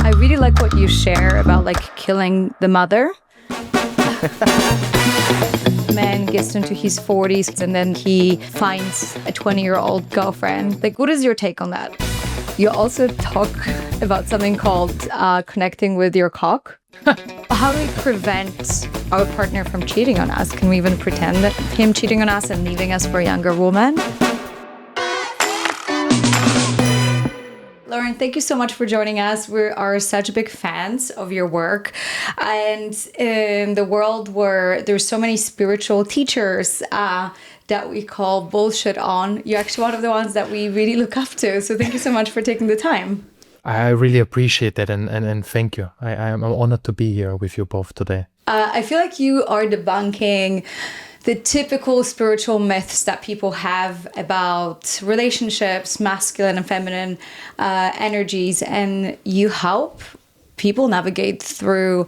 I really like what you share about like killing the mother. Man gets into his 40s and then he finds a 20-year-old girlfriend. Like, what is your take on that? You also talk about something called connecting with your cock. How do we prevent our partner from cheating on us? Can we even pretend that him cheating on us and leaving us for a younger woman? Lorin, thank you so much for joining us. We are such big fans of your work. And in the world where there's so many spiritual teachers that we call bullshit on, you're actually one of the ones that we really look up to. So thank you so much for taking the time. I really appreciate that and thank you. I'm honored to be here with you both today. I feel like you are debunking the typical spiritual myths that people have about relationships, masculine and feminine energies, and you help people navigate through,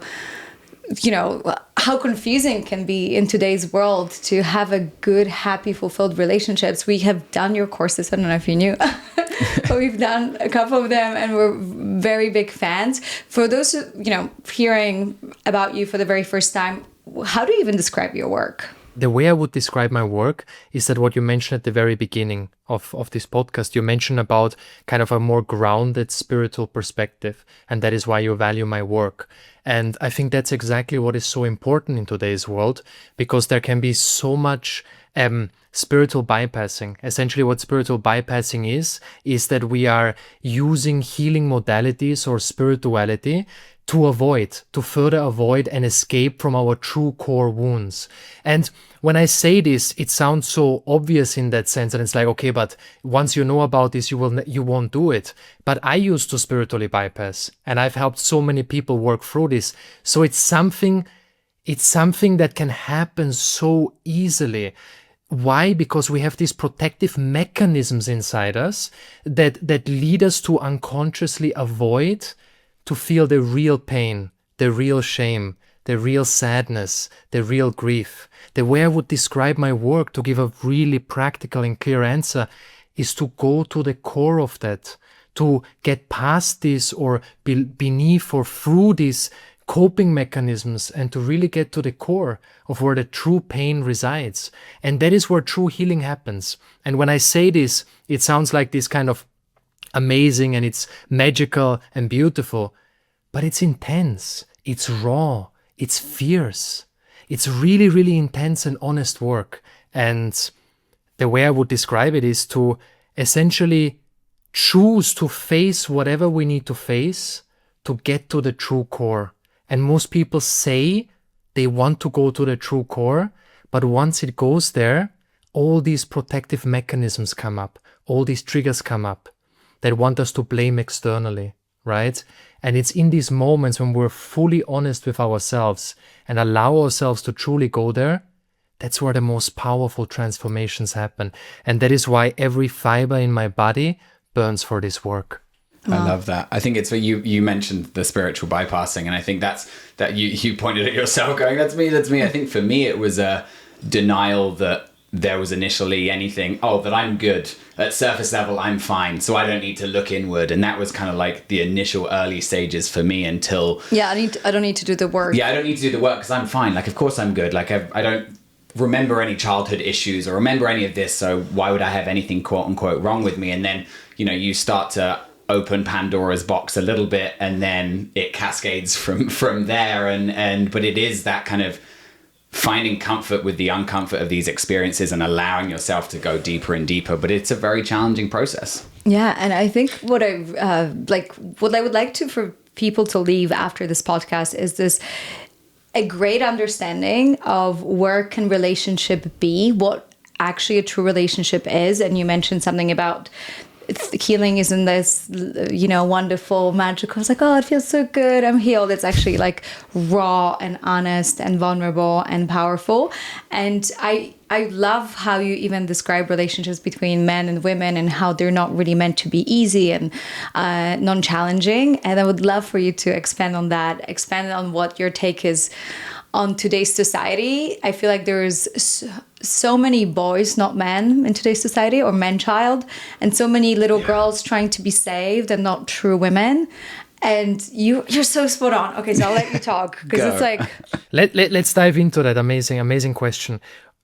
you know, how confusing it can be in today's world to have a good, happy, fulfilled relationships. We have done your courses. I don't know if you knew, but we've done a couple of them and we're very big fans. For those, you know, hearing about you for the very first time, how do you even describe your work? The way I would describe my work is that what you mentioned at the very beginning of this podcast, you mentioned about kind of a more grounded spiritual perspective. And that is why you value my work. And I think that's exactly what is so important in today's world, because there can be so much spiritual bypassing. Essentially what spiritual bypassing is that we are using healing modalities or spirituality to further avoid and escape from our true core wounds. And when I say this, it sounds so obvious in that sense, and it's like, okay, but once you know about this, you won't do it. But I used to spiritually bypass, and I've helped so many people work through this. So it's something that can happen so easily. Why? Because we have these protective mechanisms inside us that lead us to unconsciously avoid to feel the real pain, the real shame, the real sadness, the real grief. The way I would describe my work, to give a really practical and clear answer, is to go to the core of that, to get past this or beneath or through these coping mechanisms and to really get to the core of where the true pain resides. And that is where true healing happens. And when I say this, it sounds like this kind of amazing and it's magical and beautiful, but it's intense, it's raw, it's fierce, it's really, really intense and honest work. And the way I would describe it is to essentially choose to face whatever we need to face to get to the true core. And most people say they want to go to the true core, but once it goes there, all these protective mechanisms come up, all these triggers come up that want us to blame externally, right? And it's in these moments when we're fully honest with ourselves and allow ourselves to truly go there, that's where the most powerful transformations happen. And that is why every fiber in my body burns for this work. I love that. I think it's what you mentioned, the spiritual bypassing, and I think that you pointed at yourself going, that's me. I think for me it was a denial that there was initially anything, that I'm good. At surface level, I'm fine, so I don't need to look inward. And that was kind of like the initial early stages for me until... Yeah, I don't need to do the work. Yeah, I don't need to do the work because I'm fine. Like, of course I'm good. Like, I don't remember any childhood issues or remember any of this, so why would I have anything quote unquote wrong with me? And then, you know, you start to open Pandora's box a little bit and then it cascades from there. But it is that kind of finding comfort with the uncomfort of these experiences and allowing yourself to go deeper and deeper. But it's a very challenging process. Yeah, and I think what I would like to for people to leave after this podcast is this a great understanding of where can relationship be, what actually a true relationship is. And you mentioned something about healing isn't this, you know, wonderful, magical. It's like, oh, it feels so good, I'm healed. It's actually like raw and honest and vulnerable and powerful. And I love how you even describe relationships between men and women and how they're not really meant to be easy and non-challenging. And I would love for you to expand on that, expand on what your take is on today's society. I feel like there's so many boys, not men, in today's society, or man-child, and so many little girls trying to be saved and not true women. And you're so spot on. Okay, so I'll let you talk because it's like... Let's dive into that amazing question.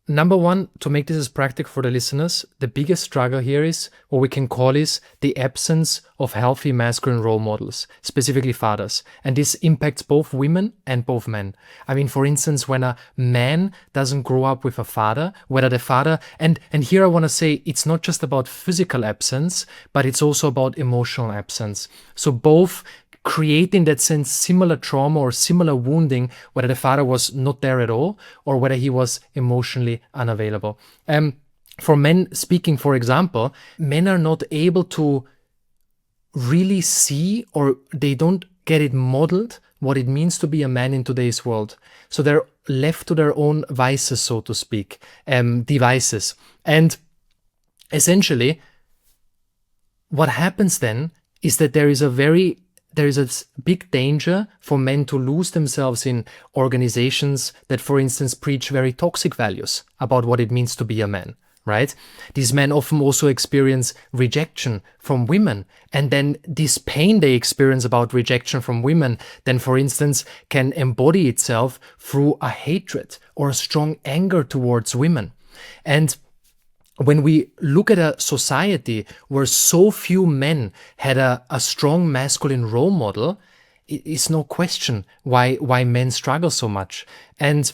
Number one, to make this as practical for the listeners, the biggest struggle here is what we can call is the absence of healthy masculine role models, specifically fathers. And this impacts both women and both men. I mean, for instance, when a man doesn't grow up with a father, whether the father, and here I want to say it's not just about physical absence, but it's also about emotional absence. So both create in that sense similar trauma or similar wounding, whether the father was not there at all or whether he was emotionally unavailable. For men speaking, for example, men are not able to really see, or they don't get it modeled, what it means to be a man in today's world. So they're left to their own vices, so to speak, devices. And essentially, what happens then is that there is a big danger for men to lose themselves in organizations that, for instance, preach very toxic values about what it means to be a man, right? These men often also experience rejection from women. And then this pain they experience about rejection from women, then, for instance, can embody itself through a hatred or a strong anger towards women. And when we look at a society where so few men had a strong masculine role model, it's no question why men struggle so much. And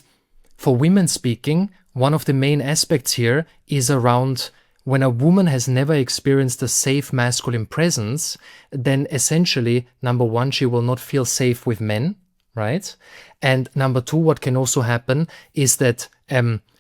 for women speaking, one of the main aspects here is around when a woman has never experienced a safe masculine presence, then essentially, number one, she will not feel safe with men, right? And number two, what can also happen is that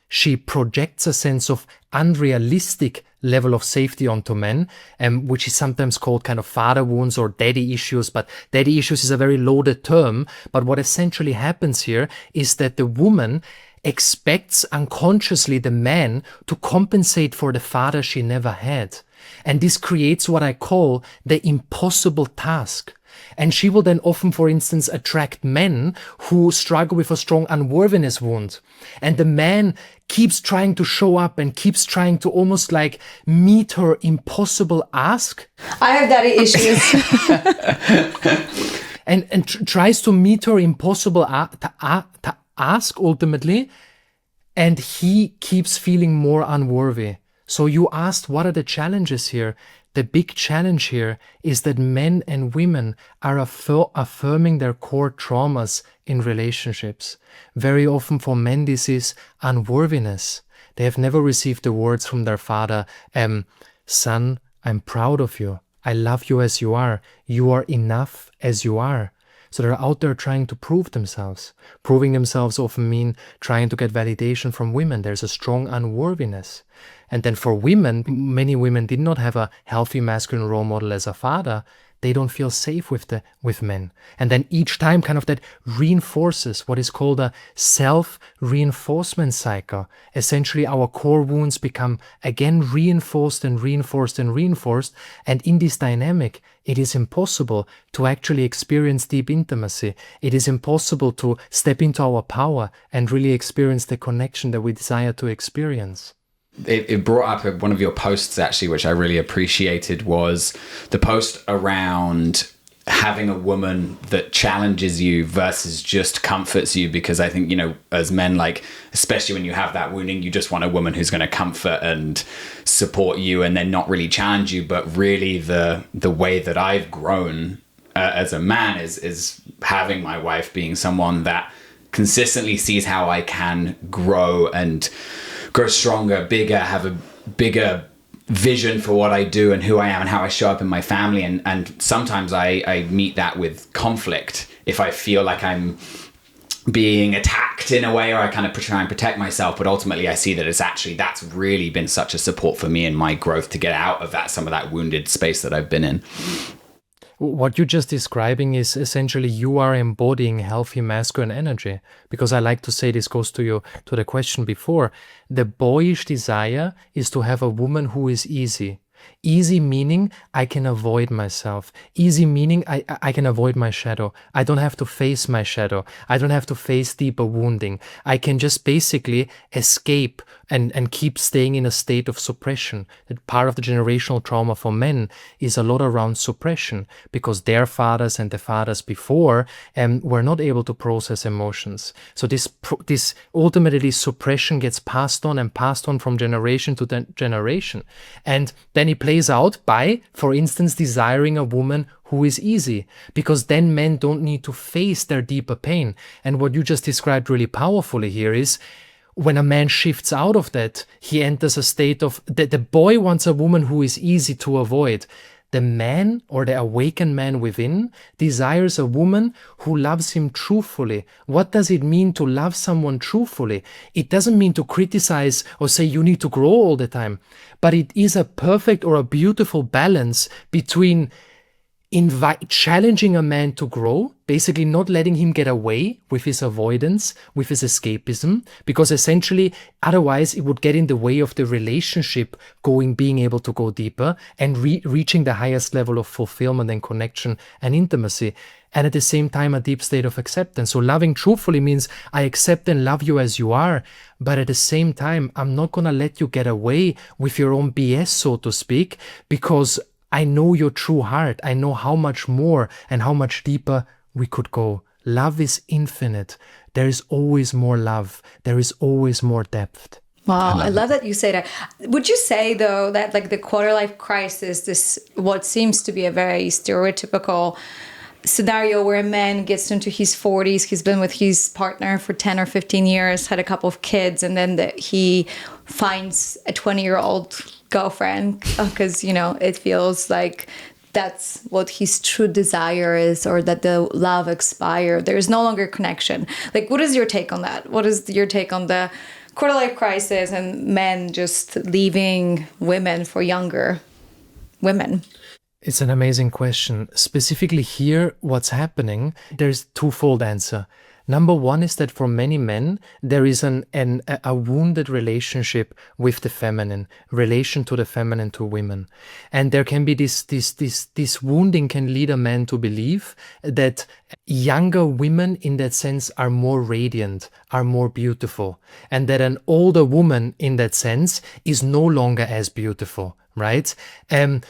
she projects a sense of unrealistic level of safety onto men, which is sometimes called kind of father wounds or daddy issues. But daddy issues is a very loaded term. But what essentially happens here is that the woman expects unconsciously the man to compensate for the father she never had. And this creates what I call the impossible task. And she will then often, for instance, attract men who struggle with a strong unworthiness wound. And the man keeps trying to show up and keeps trying to almost like meet her impossible ask. I have daddy issues. and tries to meet her impossible ask ultimately. And he keeps feeling more unworthy. So you asked, what are the challenges here? The big challenge here is that men and women are affirming their core traumas in relationships. Very often for men, this is unworthiness. They have never received the words from their father, son, I'm proud of you. I love you as you are. You are enough as you are. So they're out there trying to prove themselves. Proving themselves often mean trying to get validation from women. There's a strong unworthiness. And then for women, many women did not have a healthy masculine role model as a father. They don't feel safe with men. And then each time kind of that reinforces what is called a self-reinforcement cycle. Essentially, our core wounds become again reinforced and reinforced and reinforced. And in this dynamic, it is impossible to actually experience deep intimacy. It is impossible to step into our power and really experience the connection that we desire to experience. It brought up one of your posts, actually, which I really appreciated, was the post around having a woman that challenges you versus just comforts you. Because I think, as men, like, especially when you have that wounding, you just want a woman who's going to comfort and support you and then not really challenge you. But really the way that I've grown as a man is having my wife being someone that consistently sees how I can grow and grow stronger, bigger, have a bigger vision for what I do and who I am and how I show up in my family. And sometimes I meet that with conflict. If I feel like I'm being attacked in a way, or I kind of try and protect myself, but ultimately I see that that's really been such a support for me in my growth to get out of some of that wounded space that I've been in. What you're just describing is essentially you are embodying healthy masculine energy. Because I like to say, this goes to the question before, the boyish desire is to have a woman who is easy. Easy meaning I can avoid myself. Easy meaning I can avoid my shadow. I don't have to face my shadow. I don't have to face deeper wounding. I can just basically escape and keep staying in a state of suppression. That part of the generational trauma for men is a lot around suppression, because their fathers and the fathers before were not able to process emotions. So this ultimately suppression gets passed on and passed on from generation to generation. And then it plays out by, for instance, desiring a woman who is easy, because then men don't need to face their deeper pain. And what you just described really powerfully here is, when a man shifts out of that, he enters a state of, the boy wants a woman who is easy to avoid. The man, or the awakened man within, desires a woman who loves him truthfully. What does it mean to love someone truthfully? It doesn't mean to criticize or say you need to grow all the time, but it is a perfect or a beautiful balance between challenging a man to grow, basically not letting him get away with his avoidance, with his escapism, because essentially otherwise it would get in the way of the relationship being able to go deeper and reaching the highest level of fulfillment and connection and intimacy. And at the same time, a deep state of acceptance. So loving truthfully means I accept and love you as you are, but at the same time, I'm not going to let you get away with your own BS, so to speak, because I know your true heart. I know how much more and how much deeper we could go. Love is infinite. There is always more love. There is always more depth. Wow, I love that you say that. Would you say, though, that like the quarter life crisis, this what seems to be a very stereotypical scenario where a man gets into his 40s, he's been with his partner for 10 or 15 years, had a couple of kids, and then he finds a 20-year-old girlfriend because, it feels like that's what his true desire is, or that the love expired. There is no longer connection. Like, what is your take on that? What is your take on the quarter life crisis and men just leaving women for younger women? It's an amazing question. Specifically here, what's happening, there's twofold answer. Number one is that for many men, there is a wounded relationship with the feminine, relation to the feminine to women. And there can be this wounding can lead a man to believe that younger women in that sense are more radiant, are more beautiful, and that an older woman in that sense is no longer as beautiful. Right?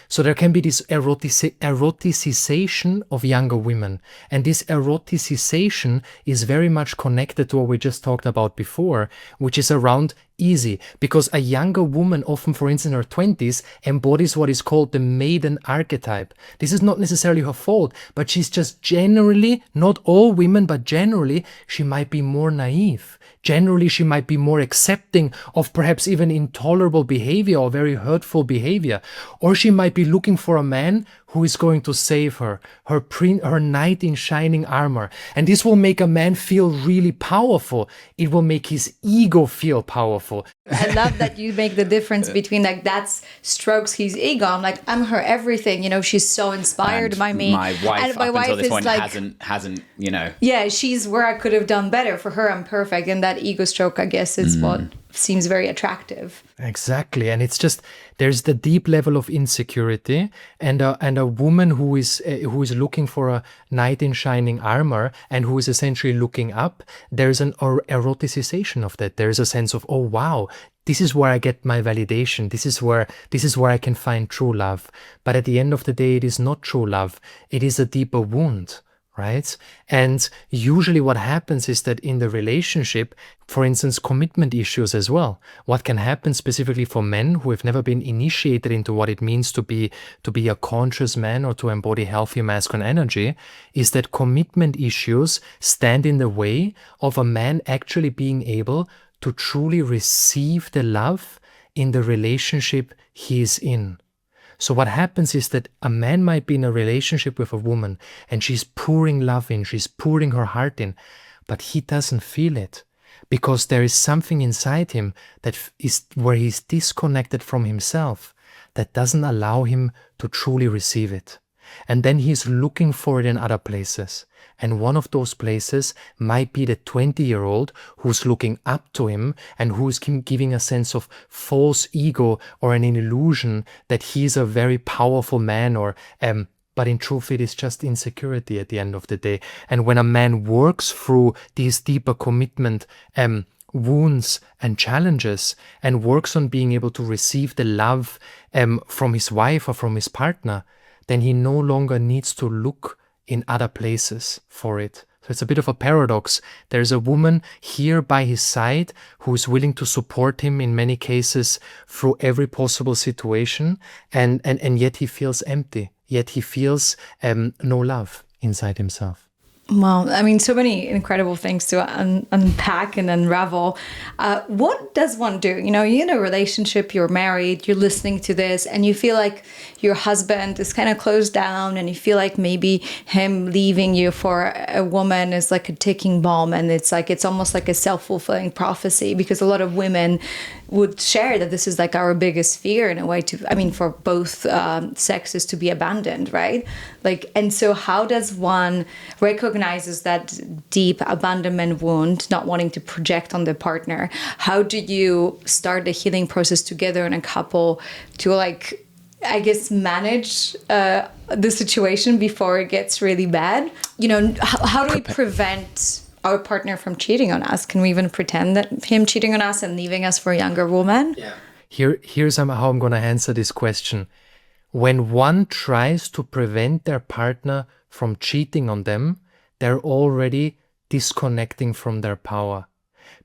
So there can be this eroticization of younger women. And this eroticization is very much connected to what we just talked about before, which is around easy. Because a younger woman, often, for instance, in her 20s, embodies what is called the maiden archetype. This is not necessarily her fault, but she's just generally, not all women, but generally, she might be more naive. Generally, she might be more accepting of perhaps even intolerable behavior or very hurtful behavior. Or she might be looking for a man who is going to save her, her knight in shining armor. And this will make a man feel really powerful. It will make his ego feel powerful. I love that you make the difference between like that's strokes his ego. I'm like, I'm her everything. She's so inspired by me. My wife, and my up wife until this is point, like, hasn't. Yeah, she's where I could have done better. For her, I'm perfect. And that ego stroke, I guess, is what seems very attractive. Exactly. And it's just, there's the deep level of insecurity, and a woman who is looking for a knight in shining armor and who is essentially looking up. There's an eroticization of that. There's a sense of, oh wow, this is where I get my validation. This is where I can find true love. But at the end of the day, it is not true love. It is a deeper wound. Right? And usually what happens is that in the relationship, for instance, commitment issues as well, what can happen specifically for men who have never been initiated into what it means to be a conscious man or to embody healthy masculine energy, is that commitment issues stand in the way of a man actually being able to truly receive the love in the relationship he is in. So what happens is that a man might be in a relationship with a woman and she's pouring love in, she's pouring her heart in, but he doesn't feel it because there is something inside him that is where he's disconnected from himself that doesn't allow him to truly receive it. And then he's looking for it in other places. And one of those places might be the 20-year-old who's looking up to him and who's giving a sense of false ego or an illusion that he's a very powerful man, or but in truth it is just insecurity at the end of the day. And when a man works through these deeper commitment wounds and challenges and works on being able to receive the love from his wife or from his partner, then he no longer needs to look in other places for it. So it's a bit of a paradox. There's a woman here by his side who is willing to support him in many cases through every possible situation, and yet he feels empty, yet he feels no love inside himself. Well, I mean, so many incredible things to unpack and unravel. What does one do? You know, you're in a relationship, you're married, you're listening to this, and you feel like your husband is kind of closed down, and you feel like maybe him leaving you for a woman is like a ticking bomb, and it's almost like a self-fulfilling prophecy, because a lot of women would share that this is like our biggest fear in a way for both sexes to be abandoned, right? Like, and so how does one recognizes that deep abandonment wound, not wanting to project on the partner? How do you start the healing process together in a couple to, like, I guess, manage the situation before it gets really bad? You know, how do we prevent our partner from cheating on us? Can we even pretend that him cheating on us and leaving us for a younger woman? Yeah. Here's how I'm going to answer this question. When one tries to prevent their partner from cheating on them, they're already disconnecting from their power,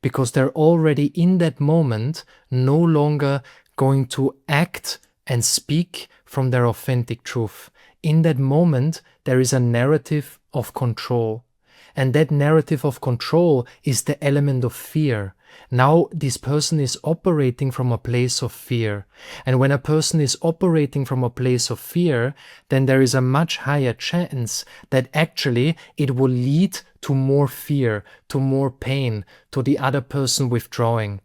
because they're already in that moment no longer going to act and speak from their authentic truth. In that moment, there is a narrative of control. And that narrative of control is the element of fear. Now this person is operating from a place of fear. And when a person is operating from a place of fear, then there is a much higher chance that actually it will lead to more fear, to more pain, to the other person withdrawing.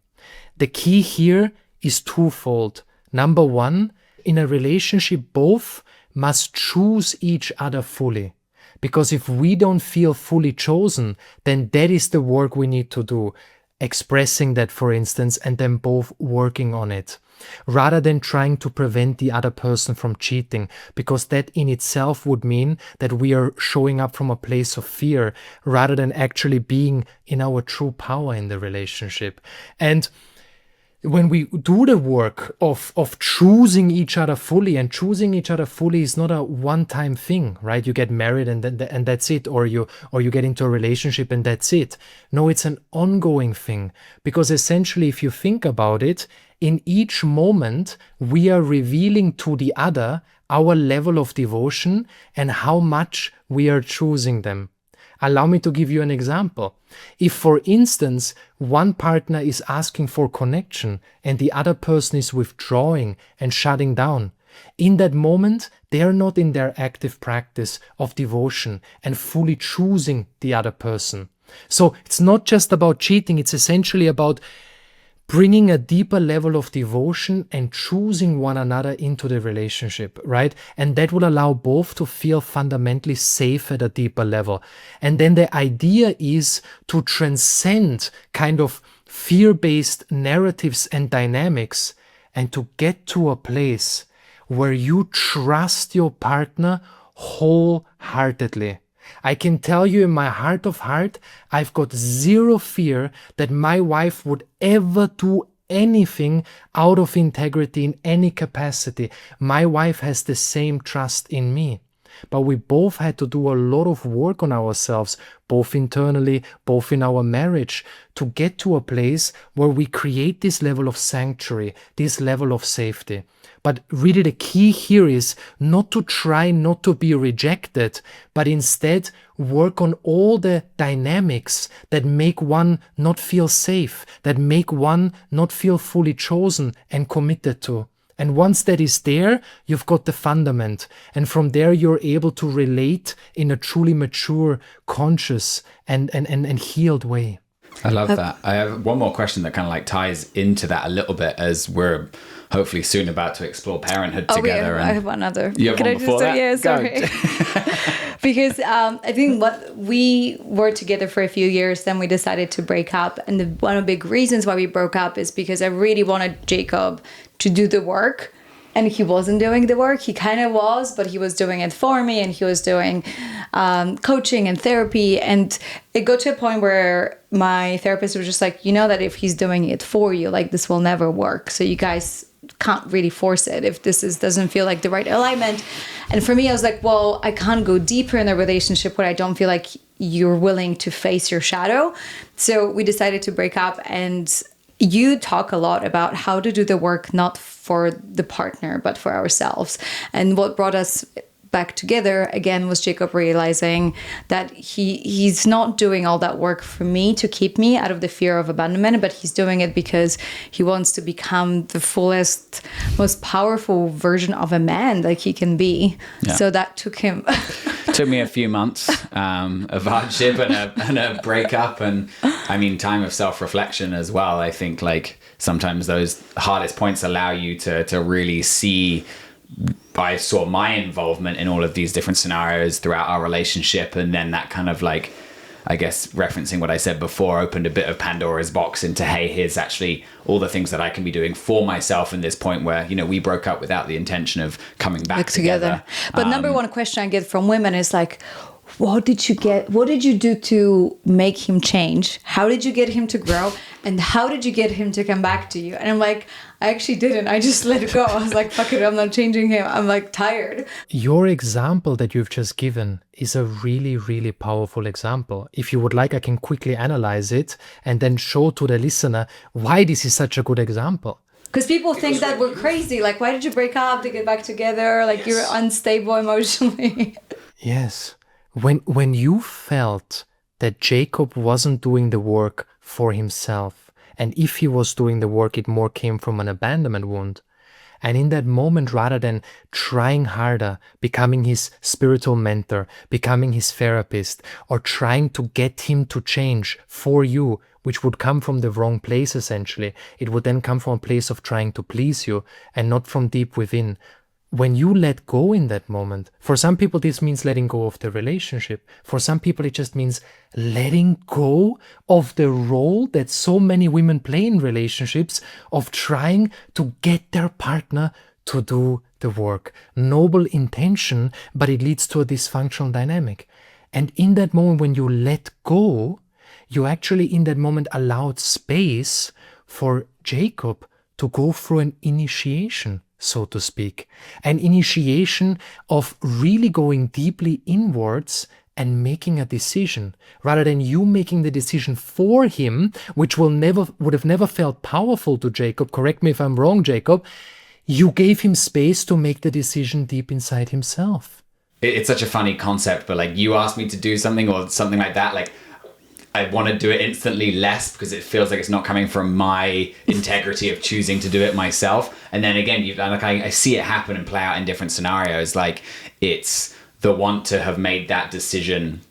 The key here is twofold. Number one, in a relationship, both must choose each other fully. Because if we don't feel fully chosen, then that is the work we need to do. Expressing that, for instance, and then both working on it. Rather than trying to prevent the other person from cheating, because that in itself would mean that we are showing up from a place of fear, rather than actually being in our true power in the relationship. And when we do the work of choosing each other fully, and choosing each other fully is not a one-time thing, right? You get married and that's it, or you get into a relationship and that's it. No, it's an ongoing thing, because essentially, if you think about it, in each moment we are revealing to the other our level of devotion and how much we are choosing them. Allow me to give you an example. If, for instance, one partner is asking for connection and the other person is withdrawing and shutting down, in that moment, they are not in their active practice of devotion and fully choosing the other person. So it's not just about cheating, it's essentially about bringing a deeper level of devotion and choosing one another into the relationship, right? And that will allow both to feel fundamentally safe at a deeper level. And then the idea is to transcend kind of fear-based narratives and dynamics and to get to a place where you trust your partner wholeheartedly. I can tell you in my heart of heart, I've got zero fear that my wife would ever do anything out of integrity in any capacity. My wife has the same trust in me. But we both had to do a lot of work on ourselves, both internally, both in our marriage, to get to a place where we create this level of sanctuary, this level of safety. But really the key here is not to try not to be rejected, but instead work on all the dynamics that make one not feel safe, that make one not feel fully chosen and committed to. And once that is there, you've got the fundament. And from there, you're able to relate in a truly mature, conscious, and healed way. I love that. I have one more question that kind of like ties into that a little bit, as we're hopefully soon about to explore parenthood together. I have one other. You have Can one I before just that? yeah, sorry. Because I think what we were together for a few years, then we decided to break up. And one of the big reasons why we broke up is because I really wanted Jacob to do the work. And he wasn't doing the work. He kind of was, but he was doing it for me, and he was doing coaching and therapy. And it got to a point where my therapist was just like, you know that if he's doing it for you, like this will never work. So you guys can't really force it if doesn't feel like the right alignment. And for me, I was like, well, I can't go deeper in a relationship where I don't feel like you're willing to face your shadow. So we decided to break up. And you talk a lot about how to do the work, not for the partner, but for ourselves. And what brought us back together again was Jacob realizing that he's not doing all that work for me to keep me out of the fear of abandonment, but he's doing it because he wants to become the fullest, most powerful version of a man that he can be. Yeah. So that took him took me a few months of hardship and a breakup, and I mean time of self-reflection as well. I think like sometimes those hardest points allow you to really see. I saw my involvement in all of these different scenarios throughout our relationship, and then that kind of like, I guess referencing what I said before, opened a bit of Pandora's box into, hey, here's actually all the things that I can be doing for myself in this point where, you know, we broke up without the intention of coming back together. But number one question I get from women is like, what did you do to make him change? How did you get him to grow? And how did you get him to come back to you? And I'm like, I actually didn't. I just let it go. I was like, fuck it, I'm not changing him. I'm like tired. Your example that you've just given is a really, really powerful example. If you would like, I can quickly analyze it and then show to the listener why this is such a good example. Because people think that we're crazy. Like, why did you break up to get back together? Like, you're unstable emotionally. Yes. When you felt that Jacob wasn't doing the work for himself, and if he was doing the work, it more came from an abandonment wound. And in that moment, rather than trying harder, becoming his spiritual mentor, becoming his therapist, or trying to get him to change for you, which would come from the wrong place essentially, it would then come from a place of trying to please you and not from deep within. When you let go in that moment, for some people this means letting go of the relationship. For some people it just means letting go of the role that so many women play in relationships of trying to get their partner to do the work. Noble intention, but it leads to a dysfunctional dynamic. And in that moment when you let go, you actually in that moment allowed space for Jacob to go through an initiation, so to speak, an initiation of really going deeply inwards and making a decision, rather than you making the decision for him, which would have never felt powerful to Jacob. Correct me if I'm wrong, Jacob. You gave him space to make the decision deep inside himself. It's such a funny concept, but like you asked me to do something or something like that, like I want to do it instantly less because it feels like it's not coming from my integrity of choosing to do it myself. And then again, I see it happen and play out in different scenarios. Like it's the want to have made that decision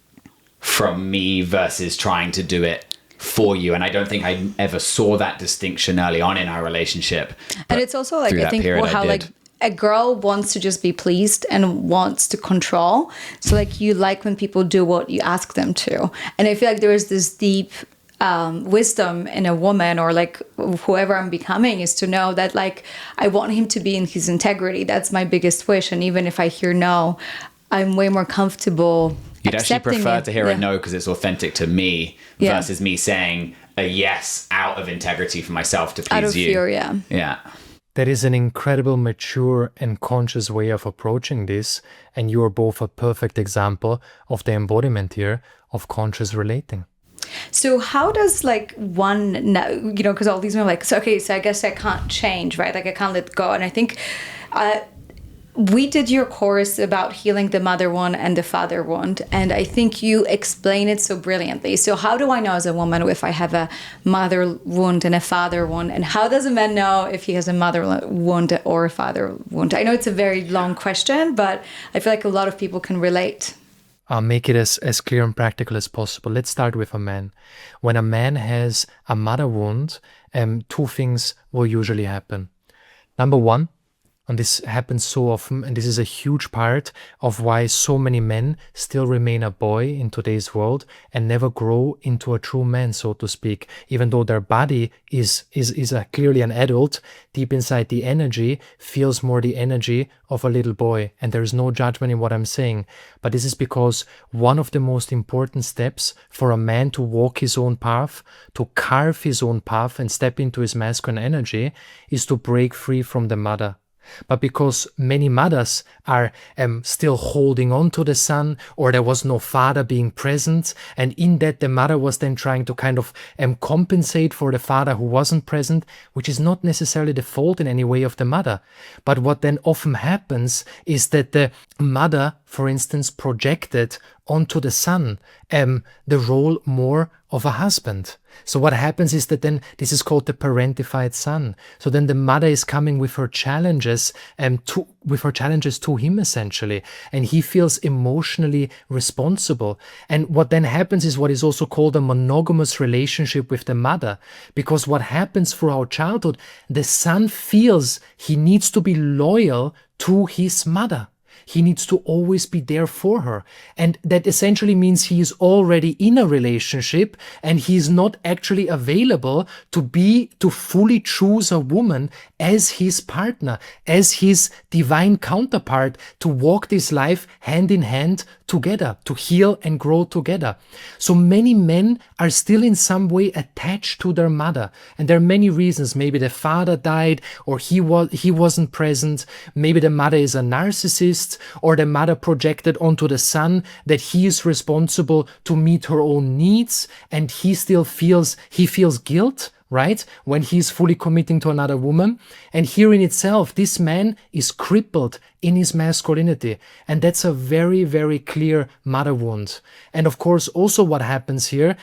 from me versus trying to do it for you. And I don't think I ever saw that distinction early on in our relationship. And it's also like, I think how like a girl wants to just be pleased and wants to control. So like you like when people do what you ask them to. And I feel like there is this deep wisdom in a woman or like whoever I'm becoming is to know that like I want him to be in his integrity. That's my biggest wish. And even if I hear no, I'm way more comfortable. You'd actually prefer to hear a no because it's authentic to me versus me saying a yes out of integrity for myself to please you. Out of fear, yeah. Yeah. That is an incredible, mature and conscious way of approaching this. And you are both a perfect example of the embodiment here of conscious relating. So how does like one, you know, because all these men are like, so, okay, so I guess I can't change, right? Like I can't let go. And I think we did your course about healing the mother wound and the father wound. And I think you explain it so brilliantly. So how do I know as a woman if I have a mother wound and a father wound? And how does a man know if he has a mother wound or a father wound? I know it's a very long question, but I feel like a lot of people can relate. make it as clear and practical as possible. Let's start with a man. When a man has a mother wound, two things will usually happen. Number one, and this happens so often, and this is a huge part of why so many men still remain a boy in today's world and never grow into a true man, so to speak. Even though their body is clearly an adult, deep inside the energy feels more the energy of a little boy. And there is no judgment in what I'm saying. But this is because one of the most important steps for a man to walk his own path, to carve his own path and step into his masculine energy, is to break free from the mother. But because many mothers are still holding on to the son, or there was no father being present, and in that the mother was then trying to kind of compensate for the father who wasn't present, which is not necessarily the fault in any way of the mother. But what then often happens is that the mother, for instance, projected onto the son the role more of a husband. So what happens is that then this is called the parentified son. So then the mother is coming with her challenges to him essentially, and he feels emotionally responsible. And what then happens is what is also called a monogamous relationship with the mother, because what happens throughout childhood, the son feels he needs to be loyal to his mother. He needs to always be there for her. And that essentially means he is already in a relationship and he is not actually available to fully choose a woman as his partner, as his divine counterpart, to walk this life hand in hand together, to heal and grow together. So many men are still in some way attached to their mother. And there are many reasons. Maybe the father died, or he wasn't present. Maybe the mother is a narcissist, or the mother projected onto the son that he is responsible to meet her own needs, and he feels guilt, right, when he's fully committing to another woman. And here in itself, this man is crippled in his masculinity. And that's a very, very clear mother wound. And of course, also what happens here,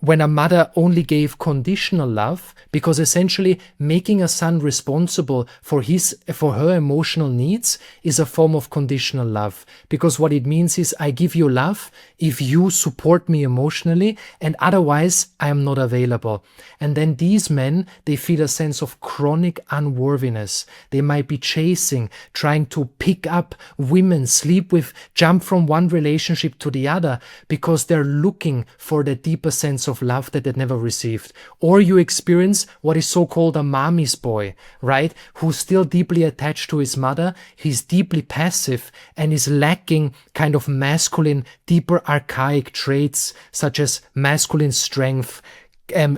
when a mother only gave conditional love, because essentially making a son responsible for her emotional needs is a form of conditional love. Because what it means is, I give you love if you support me emotionally, and otherwise I am not available. And then these men, they feel a sense of chronic unworthiness. They might be chasing, trying to pick up women, sleep with, jump from one relationship to the other, because they're looking for the deeper sense of love that they never received. Or you experience what is so-called a mommy's boy, right? Who's still deeply attached to his mother. He's deeply passive and is lacking kind of masculine, deeper archaic traits such as masculine strength,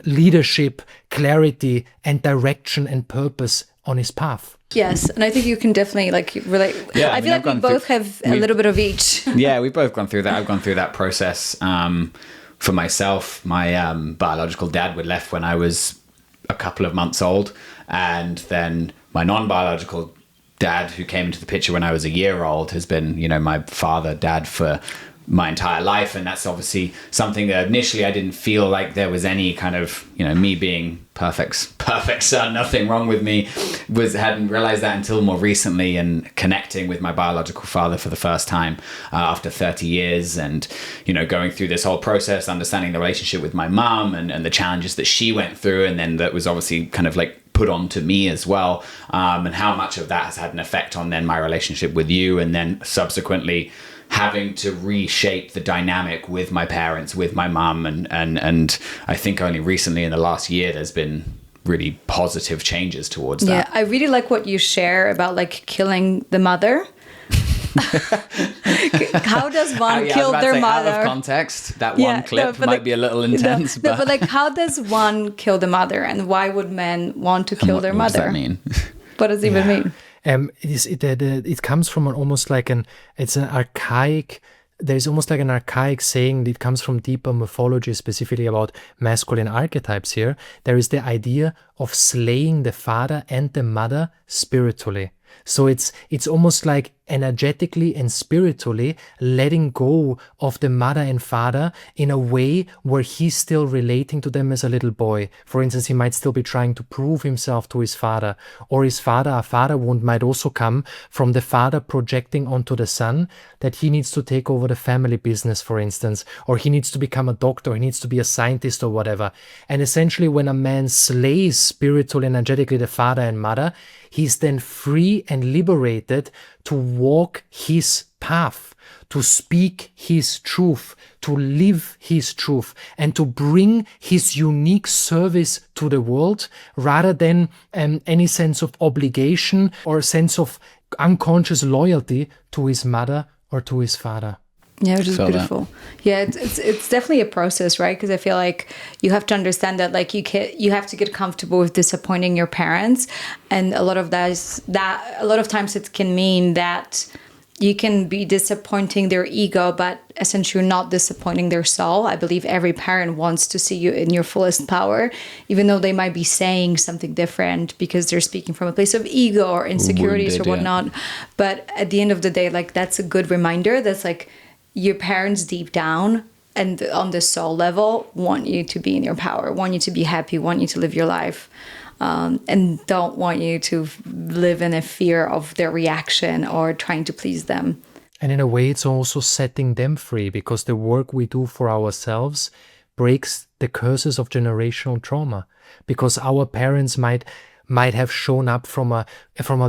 leadership, clarity, and direction and purpose on his path. Yes, and I think you can definitely relate. Yeah, I feel like we both have a little bit of each. Yeah, we've both gone through that. I've gone through that process. For myself, my biological dad left when I was a couple of months old, and then my non-biological dad, who came into the picture when I was a year old, has been, my dad for my entire life. And that's obviously something that initially I didn't feel like there was any kind of, me being perfect son, nothing wrong with me, hadn't realized that until more recently, and connecting with my biological father for the first time after 30 years, and, going through this whole process, understanding the relationship with my mom and the challenges that she went through. And then that was obviously kind of put onto me as well, and how much of that has had an effect on then my relationship with you, and then subsequently having to reshape the dynamic with my parents, with my mum, and I think only recently in the last year there's been really positive changes towards that. Yeah, I really like what you share about killing the mother. How does one kill their mother? Out of context, that one clip might be a little intense. But how does one kill the mother, and why would men want to kill their mother? What does that mean? What does it even mean? It comes from almost like an archaic. There's almost like an archaic saying that comes from deeper mythology, specifically about masculine archetypes here. There is the idea of slaying the father and the mother spiritually. So it's almost like energetically and spiritually letting go of the mother and father in a way where he's still relating to them as a little boy. For instance, he might still be trying to prove himself to his father, or his father, a father wound might also come from the father projecting onto the son that he needs to take over the family business, for instance, or he needs to become a doctor, he needs to be a scientist or whatever. And essentially when a man slays spiritually, energetically the father and mother, he's then free and liberated to walk his path, to speak his truth, to live his truth, and to bring his unique service to the world rather than any sense of obligation or a sense of unconscious loyalty to his mother or to his father. Yeah, which is beautiful. Yeah, it's definitely a process, right? Because I feel like you have to understand that, like, you have to get comfortable with disappointing your parents, and a lot of a lot of times it can mean that you can be disappointing their ego, but essentially you're not disappointing their soul. I believe every parent wants to see you in your fullest power, even though they might be saying something different because they're speaking from a place of ego or insecurities or whatnot. Yeah. But at the end of the day, like, that's a good reminder. That's like, your parents deep down and on the soul level want you to be in your power, want you to be happy, want you to live your life, and don't want you to live in a fear of their reaction or trying to please them. And in a way, it's also setting them free, because the work we do for ourselves breaks the curses of generational trauma, because our parents might have shown up from a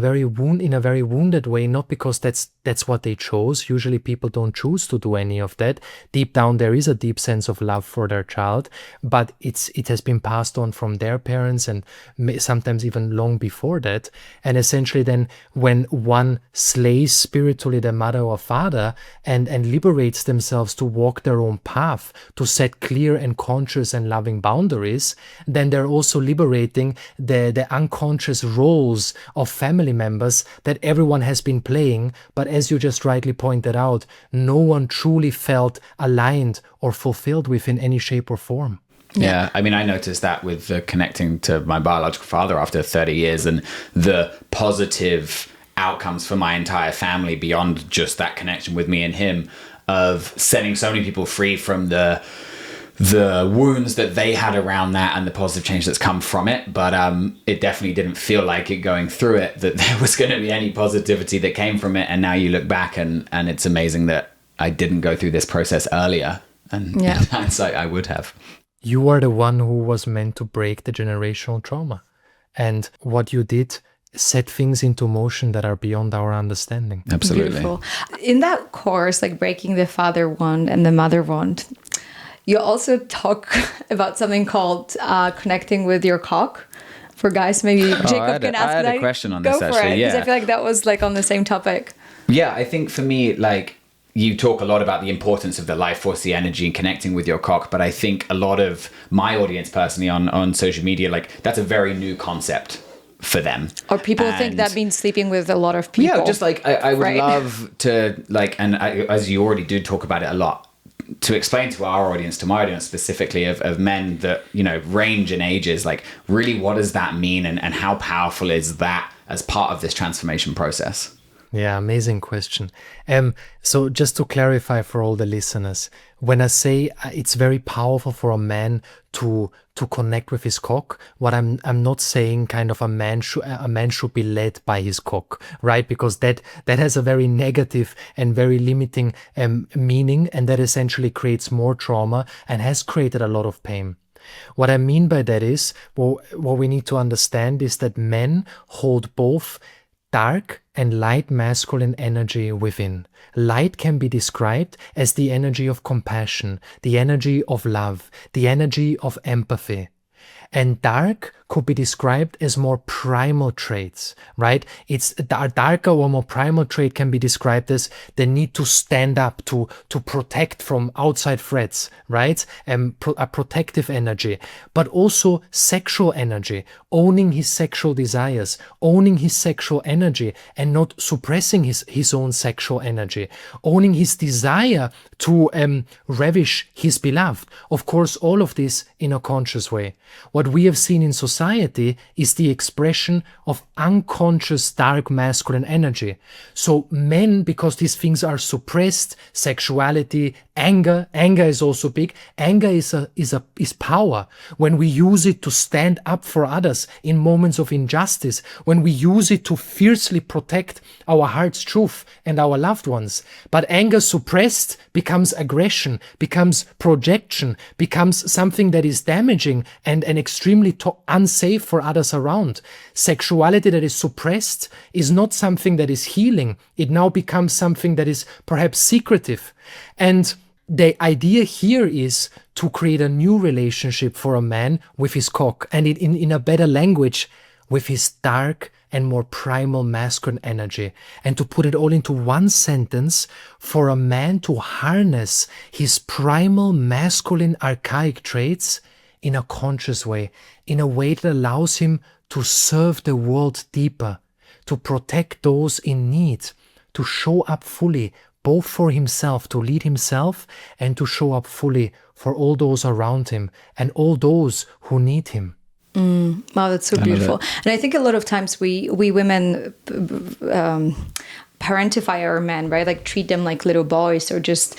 very wounded way, not because that's what they chose. Usually people don't choose to do any of that. Deep down there is a deep sense of love for their child, but it has been passed on from their parents and sometimes even long before that. And essentially then when one slays spiritually the mother or father and liberates themselves to walk their own path, to set clear and conscious and loving boundaries, then they're also liberating the unconscious roles of family members that everyone has been playing, but as you just rightly pointed out, no one truly felt aligned or fulfilled with in any shape or form. Yeah, I mean, I noticed that with connecting to my biological father after 30 years and the positive outcomes for my entire family beyond just that connection with me and him, of setting so many people free from the wounds that they had around that and the positive change that's come from it. But it definitely didn't feel like it going through it that there was going to be any positivity that came from it. And now you look back and it's amazing that I didn't go through this process earlier. And in hindsight, I would have. You are the one who was meant to break the generational trauma. And what you did set things into motion that are beyond our understanding. Absolutely. Beautiful. In that course, like breaking the father wound and the mother wound, you also talk about something called connecting with your cock. For guys, maybe Jacob can ask that. I had a question on this, actually. Because I feel like that was like on the same topic. Yeah, I think for me, like, you talk a lot about the importance of the life force, the energy, and connecting with your cock. But I think a lot of my audience personally on social media, like, that's a very new concept for them. Or people think that means sleeping with a lot of people. Yeah, just like I would love to, like, and as you already do talk about it a lot, to explain to our audience, to my audience specifically, of men that, you know, range in ages, like, really what does that mean and how powerful is that as part of this transformation process? Yeah, amazing question. So just to clarify for all the listeners, when I say it's very powerful for a man to connect with his cock, what I'm not saying kind of a man should be led by his cock, right? Because that has a very negative and very limiting meaning, and that essentially creates more trauma and has created a lot of pain. What I mean by that is, what we need to understand is that men hold both dark and light masculine energy within. Light can be described as the energy of compassion, the energy of love, the energy of empathy. And dark could be described as more primal traits, right? It's a darker or more primal trait can be described as the need to stand up, to protect from outside threats, right? A protective energy, but also sexual energy, owning his sexual desires, owning his sexual energy, and not suppressing his own sexual energy, owning his desire to ravish his beloved. Of course, all of this in a conscious way. What we have seen in society is the expression of unconscious dark masculine energy. So men, because these things are suppressed, sexuality, anger is also big. Anger is power. When we use it to stand up for others in moments of injustice, when we use it to fiercely protect our heart's truth and our loved ones. But anger suppressed becomes aggression, becomes projection, becomes something that is damaging and extremely unsafe for others around. Sexuality that is suppressed is not something that is healing. It now becomes something that is perhaps secretive. And the idea here is to create a new relationship for a man with his cock, and in a better language, with his dark and more primal masculine energy. And to put it all into one sentence, for a man to harness his primal masculine archaic traits in a conscious way, in a way that allows him to serve the world deeper, to protect those in need, to show up fully, both for himself, to lead himself, and to show up fully for all those around him and all those who need him. Wow, that's so beautiful. And I think a lot of times we women parentify our men, right? Like treat them like little boys, or just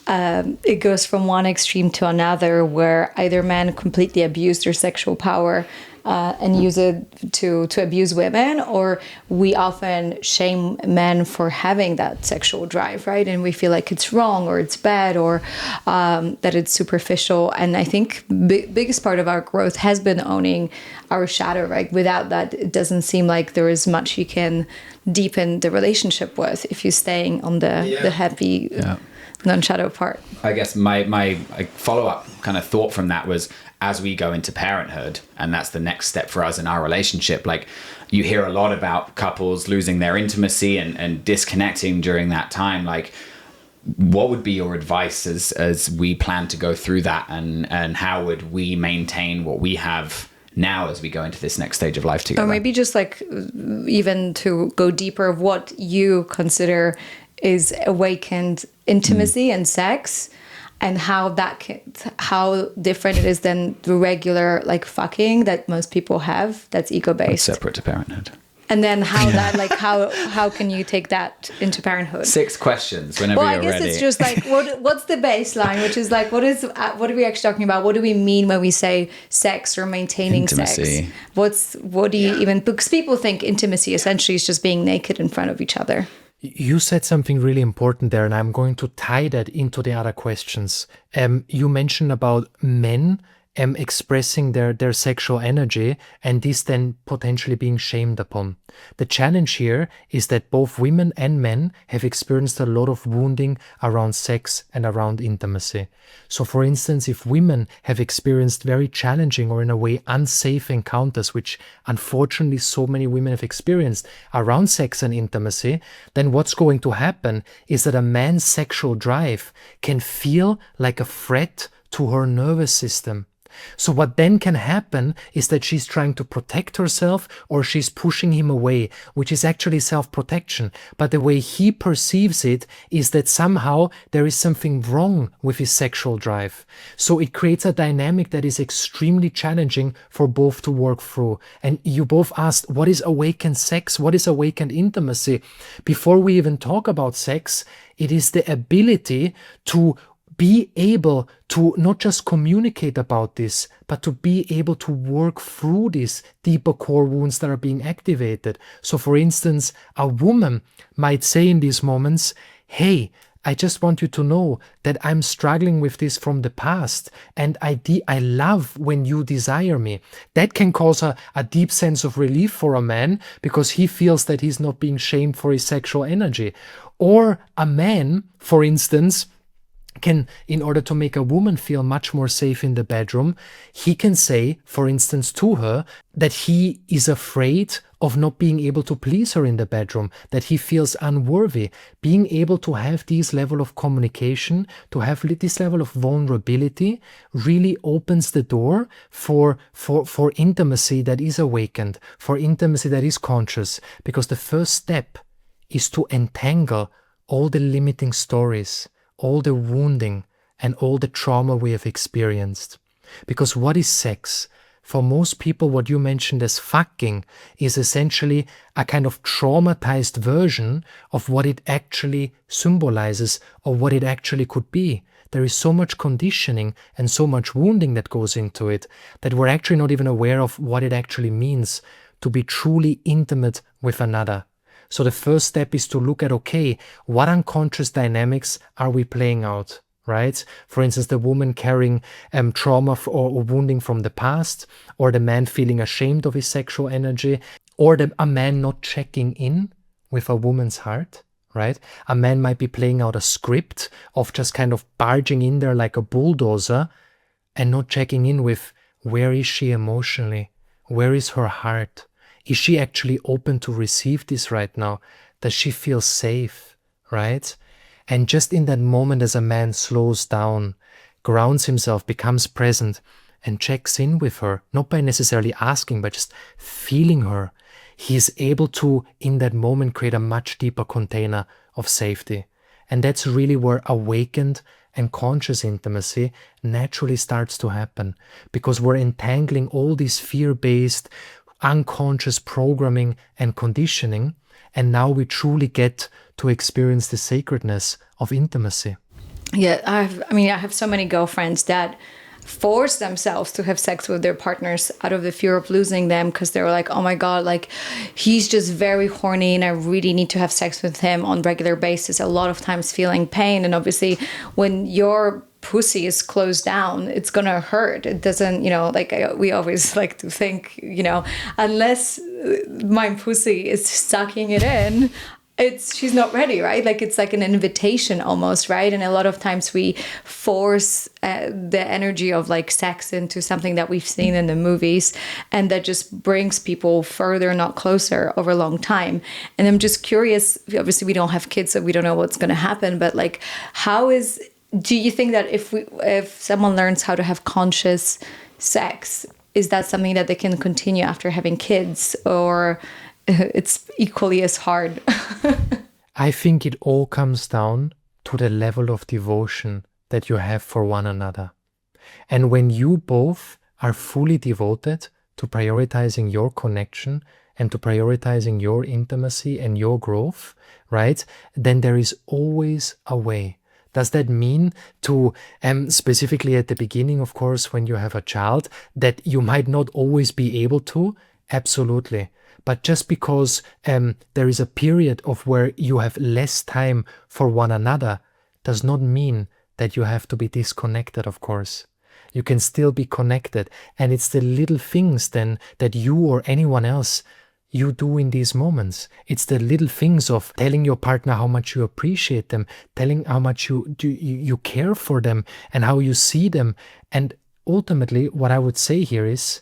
it goes from one extreme to another, where either men completely abuse their sexual power and use it to abuse women, or we often shame men for having that sexual drive, right? And we feel like it's wrong or it's bad, or that it's superficial. And I think biggest part of our growth has been owning our shadow, right? Without that, it doesn't seem like there is much you can deepen the relationship with if you're staying on the heavy non-shadow part. I guess my follow-up kind of thought from that was, as we go into parenthood, and that's the next step for us in our relationship, like you hear a lot about couples losing their intimacy and disconnecting during that time. Like, what would be your advice as we plan to go through that, and how would we maintain what we have now as we go into this next stage of life together? Or maybe just like even to go deeper of what you consider is awakened intimacy and sex, and how different it is than the regular like fucking that most people have, that's ego-based. That's separate to parenthood. And then how that, like, how can you take that into parenthood? 6 questions whenever you're ready. Well, I guess it's just like, what's the baseline, which is like, what are we actually talking about? What do we mean when we say sex or maintaining intimacy. Sex? What do you even, because people think intimacy essentially is just being naked in front of each other. You said something really important there, and I'm going to tie that into the other questions. You mentioned about men expressing their sexual energy, and this then potentially being shamed upon. The challenge here is that both women and men have experienced a lot of wounding around sex and around intimacy. So for instance, if women have experienced very challenging or in a way unsafe encounters, which unfortunately so many women have experienced around sex and intimacy, then what's going to happen is that a man's sexual drive can feel like a threat to her nervous system. So what then can happen is that she's trying to protect herself, or she's pushing him away, which is actually self-protection. But the way he perceives it is that somehow there is something wrong with his sexual drive. So it creates a dynamic that is extremely challenging for both to work through. And you both asked, what is awakened sex? What is awakened intimacy? Before we even talk about sex, it is the ability to be able to not just communicate about this, but to be able to work through these deeper core wounds that are being activated. So for instance, a woman might say in these moments, hey, I just want you to know that I'm struggling with this from the past, and I love when you desire me. That can cause a deep sense of relief for a man, because he feels that he's not being shamed for his sexual energy. Or a man, for instance, can, in order to make a woman feel much more safe in the bedroom, he can say, for instance, to her that he is afraid of not being able to please her in the bedroom, that he feels unworthy. Being able to have this level of communication, to have this level of vulnerability, really opens the door for intimacy that is awakened, for intimacy that is conscious, because the first step is to entangle all the limiting stories, all the wounding, and all the trauma we have experienced. Because what is sex? For most people, what you mentioned as fucking is essentially a kind of traumatized version of what it actually symbolizes or what it actually could be. There is so much conditioning and so much wounding that goes into it that we're actually not even aware of what it actually means to be truly intimate with another. So the first step is to look at, okay, what unconscious dynamics are we playing out? Right? For instance, the woman carrying trauma or wounding from the past, or the man feeling ashamed of his sexual energy, or a man not checking in with a woman's heart, right? A man might be playing out a script of just kind of barging in there like a bulldozer and not checking in with where is she emotionally? Where is her heart? Is she actually open to receive this right now? Does she feel safe, right? And just in that moment, as a man slows down, grounds himself, becomes present, and checks in with her, not by necessarily asking, but just feeling her, he is able to, in that moment, create a much deeper container of safety. And that's really where awakened and conscious intimacy naturally starts to happen, because we're entangling all this fear-based, unconscious programming and conditioning, and now we truly get to experience the sacredness of intimacy. Yeah, I have so many girlfriends that force themselves to have sex with their partners out of the fear of losing them, because they're like, oh my God, like he's just very horny and I really need to have sex with him on regular basis, a lot of times feeling pain. And obviously when your pussy is closed down, it's gonna hurt. It doesn't, we always like to think, unless my pussy is sucking it in, she's not ready, right? Like it's like an invitation almost, right? And a lot of times we force the energy of like sex into something that we've seen in the movies, and that just brings people further, not closer, over a long time. And I'm just curious, obviously we don't have kids, so we don't know what's going to happen, but like do you think that if someone learns how to have conscious sex, is that something that they can continue after having kids, or it's equally as hard? I think it all comes down to the level of devotion that you have for one another. And when you both are fully devoted to prioritizing your connection and to prioritizing your intimacy and your growth, right, then there is always a way. Does that mean to, specifically at the beginning, of course, when you have a child, that you might not always be able to? Absolutely. But just because there is a period of where you have less time for one another does not mean that you have to be disconnected, of course. You can still be connected. And it's the little things then that you or anyone else you do in these moments. It's the little things of telling your partner how much you appreciate them, telling how much you care for them and how you see them. And ultimately, what I would say here is,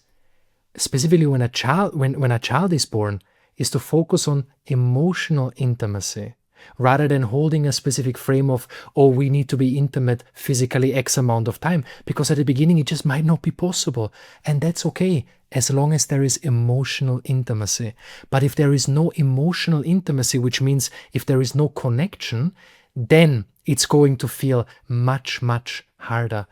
specifically when a child is born, is to focus on emotional intimacy rather than holding a specific frame of, oh, we need to be intimate physically X amount of time, because at the beginning it just might not be possible. And that's okay, as long as there is emotional intimacy. But if there is no emotional intimacy, which means if there is no connection, then it's going to feel much, much harder.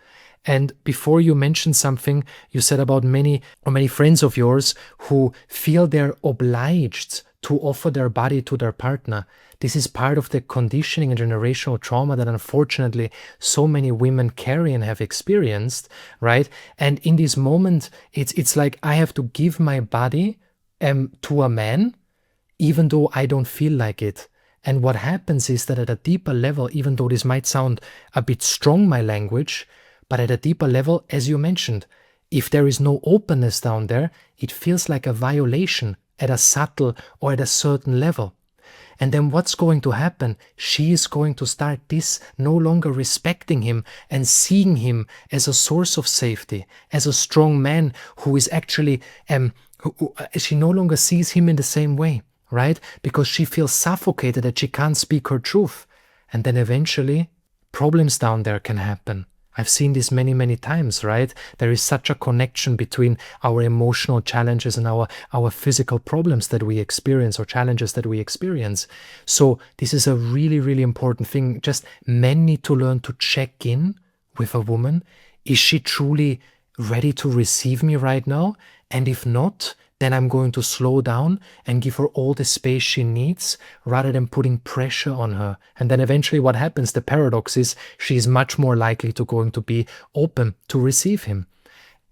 And before you mentioned something, you said about many friends of yours who feel they're obliged to offer their body to their partner. This is part of the conditioning and generational trauma that unfortunately so many women carry and have experienced, right? And in this moment, it's like I have to give my body to a man, even though I don't feel like it. And what happens is that at a deeper level, even though this might sound a bit strong, my language, but at a deeper level, as you mentioned, if there is no openness down there, it feels like a violation at a subtle or at a certain level. And then what's going to happen? She is going to start no longer respecting him and seeing him as a source of safety, as a strong man who is actually, she no longer sees him in the same way, right? Because she feels suffocated that she can't speak her truth. And then eventually problems down there can happen. I've seen this many, many times, right? There is such a connection between our emotional challenges and our physical problems that we experience or challenges that we experience. So this is a really, really important thing. Just men need to learn to check in with a woman. Is she truly ready to receive me right now? And if not, then I'm going to slow down and give her all the space she needs rather than putting pressure on her. And then eventually what happens, the paradox is she is much more likely to going to be open to receive him.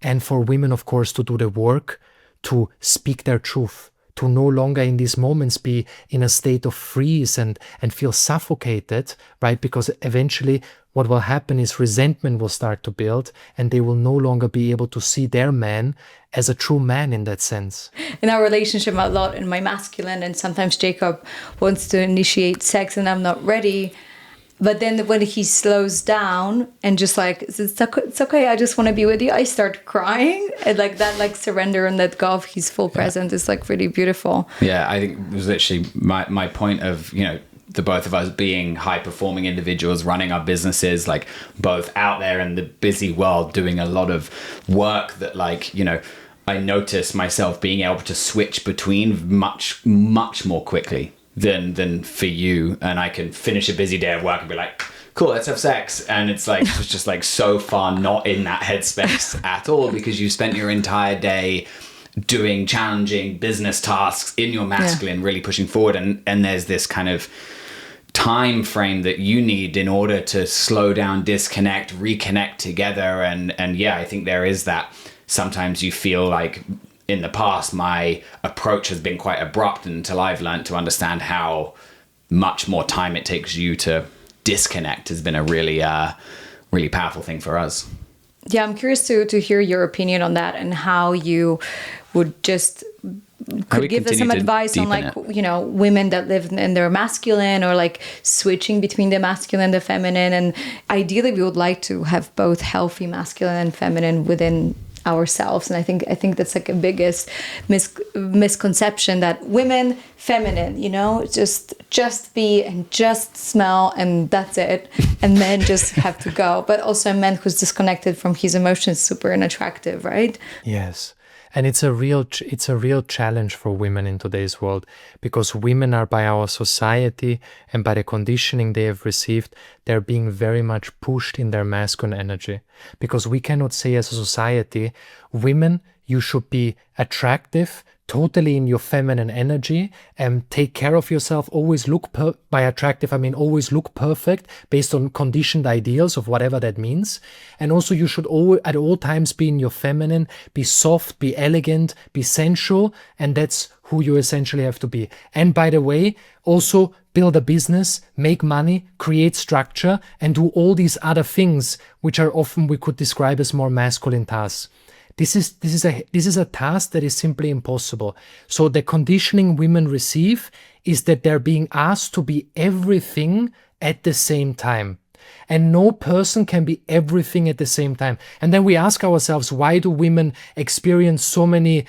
And for women, of course, to do the work, to speak their truth, to no longer in these moments be in a state of freeze and feel suffocated, right? Because eventually what will happen is resentment will start to build and they will no longer be able to see their man as a true man in that sense. In our relationship, a lot in my masculine, and sometimes Jacob wants to initiate sex and I'm not ready. But then when he slows down and just like, it's okay, I just want to be with you, I start crying. And like that, like surrender and let go of his full presence is like really beautiful. Yeah, I think it was literally my point of, you know, the both of us being high performing individuals, running our businesses, like both out there in the busy world, doing a lot of work that, like, you know, I notice myself being able to switch between much more quickly than for you. And I can finish a busy day of work and be like, cool, let's have sex. And it's like, it's just like so far not in that headspace at all, because you spent your entire day doing challenging business tasks in your masculine, really pushing forward. And there's this kind of time frame that you need in order to slow down, disconnect, reconnect together. And yeah, I think there is that. Sometimes you feel like in the past, my approach has been quite abrupt until I've learned to understand how much more time it takes you to disconnect has been a really, really powerful thing for us. Yeah, I'm curious to hear your opinion on that and how you would just could give us some advice on, like, you know, women that live in their masculine, or like switching between the masculine and the feminine. And ideally we would like to have both healthy masculine and feminine within ourselves. And I think that's like a biggest misconception, that women feminine, you know, just be and just smell and that's it, and men just have to go. But also a man who's disconnected from his emotions, super unattractive, right? Yes. And it's a real challenge for women in today's world, because women are, by our society and by the conditioning they have received, they're being very much pushed in their masculine energy. Because we cannot say as a society, women, you should be attractive, totally in your feminine energy, and take care of yourself, always look by attractive, I mean always look perfect based on conditioned ideals of whatever that means. And also you should at all times be in your feminine, be soft, be elegant, be sensual, and that's who you essentially have to be. And by the way, also build a business, make money, create structure, and do all these other things which are often we could describe as more masculine tasks. This is a task that is simply impossible. So the conditioning women receive is that they're being asked to be everything at the same time. And no person can be everything at the same time. And then we ask ourselves, why do women experience so many,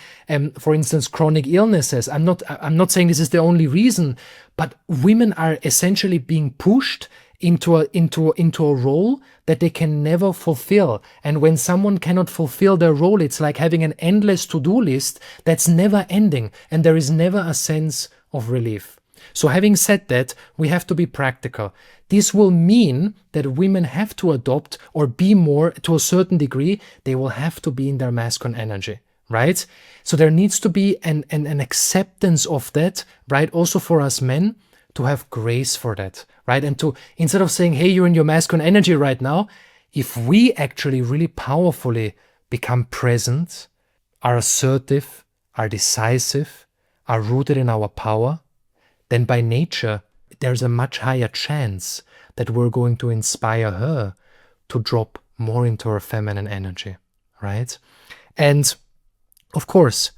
for instance, chronic illnesses? I'm not saying this is the only reason, but women are essentially being pushed into a role that they can never fulfill. And when someone cannot fulfill their role, it's like having an endless to-do list that's never ending, and there is never a sense of relief. So having said that, we have to be practical. This will mean that women have to adopt or be more, to a certain degree, they will have to be in their masculine energy, right? So there needs to be an acceptance of that, right? Also for us men, to have grace for that, right? And to, instead of saying, hey, you're in your masculine energy right now, if we actually really powerfully become present, are assertive, are decisive, are rooted in our power, then by nature, there's a much higher chance that we're going to inspire her to drop more into her feminine energy, right? And of course,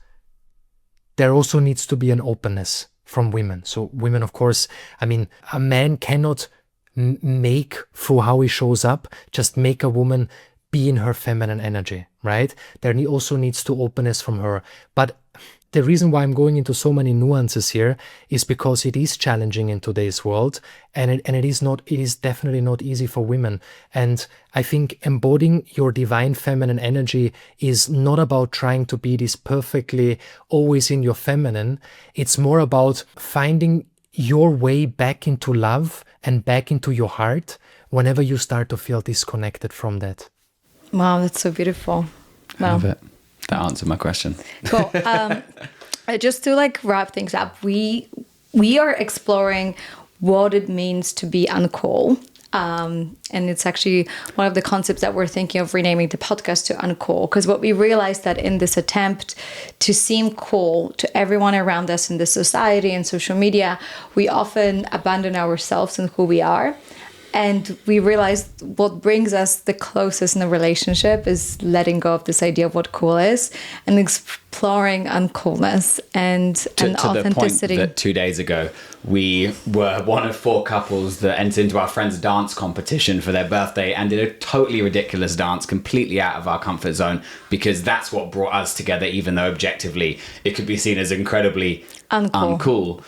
there also needs to be an openness from women. So women, of course, I mean, a man cannot make, through how he shows up, just make a woman be in her feminine energy, right? There also needs to openness from her. But the reason why I'm going into so many nuances here is because it is challenging in today's world, and it is definitely not easy for women. And I think embodying your divine feminine energy is not about trying to be this perfectly always in your feminine. It's more about finding your way back into love and back into your heart whenever you start to feel disconnected from that. Wow, that's so beautiful. I love it. That answered my question. Cool. Just to like wrap things up, we are exploring what it means to be uncool. And it's actually one of the concepts that we're thinking of renaming the podcast to Uncool, because what we realized that in this attempt to seem cool to everyone around us in the society and social media, we often abandon ourselves and who we are. And we realized what brings us the closest in a relationship is letting go of this idea of what cool is and exploring uncoolness and authenticity. To the point that 2 days ago, we were one of 4 couples that entered into our friend's dance competition for their birthday and did a totally ridiculous dance, completely out of our comfort zone, because that's what brought us together, even though objectively it could be seen as incredibly uncool.